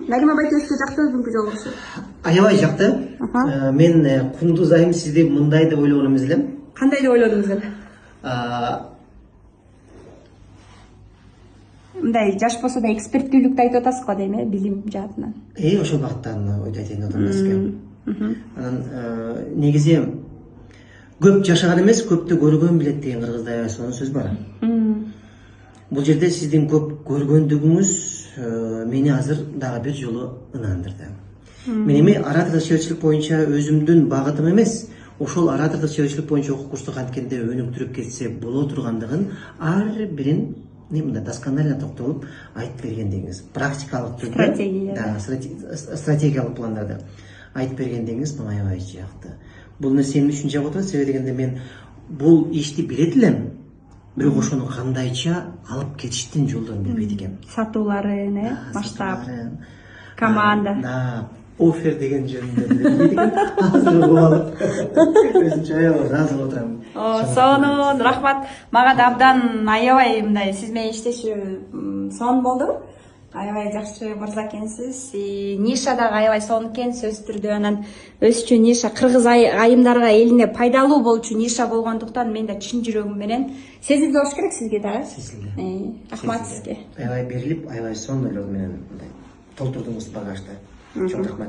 Нарим абай теске жактыңыз бүгүнкү жолугушуу? Аябай жакты. Мен Кундуз айым сизди мындай деп ойлогон эмес элем. Кандай деп ойлодуңуз эле? Мындай жаш болсо да эксперттүүлүктү айтып атасыз го дейм, билим жаатынан. Ошол бактан ойлойт атам сизге. Анан негизи көп жашаган эмес, көптү көргөн билет деген кыргызда аябай сонун сөз бар. Бул жерде сиздин көп көргөндүгүңүз мени азыр дагы бир жолу ынандырды. Мен эми оратордук чеберчилик боюнча өзүмдүн багытым эмес, ошол оратордук чеберчилик боюнча окуу курсту канткенде өнүктүрүп кетсе боло тургандыгын ар бирин мындай досконально токтолуп айтып бергендигиңиз, практикалык түрдө, стратегиялык пландарды айтып бергендигиңиз мага аябай жакты. Бул нерсе эмне үчүн жагып атат? Себеби дегенде мен бул ишти билет элем, бирок ошону кандайча алып кетиштин жолдорун билбейт экенмин. Сатууларын, масштаб, команда. Да, офер деген жөнүндө билбейт экен. Азыр угуп алып, өзүмчө аябай ыраазы болуп отурам. Сонун, рахмат. Мага да абдан аябай мындай сиз менен иштешүү сонун болду. Аябай жакшы мырза экенсиз. Ниша дагы аябай сонун экен, сөзсүз түрдө. Анан өзүчө ниша кыргыз айымдарга элине пайдалуу болчу ниша болгондуктан мен да чын жүрөгүм менен сезилди болуш керек сизге дагы. Сезилди. Рахмат сизге. Аябай берилип, аябай сонун ойлор менен толтурдуңуз багажды. Чоң рахмат.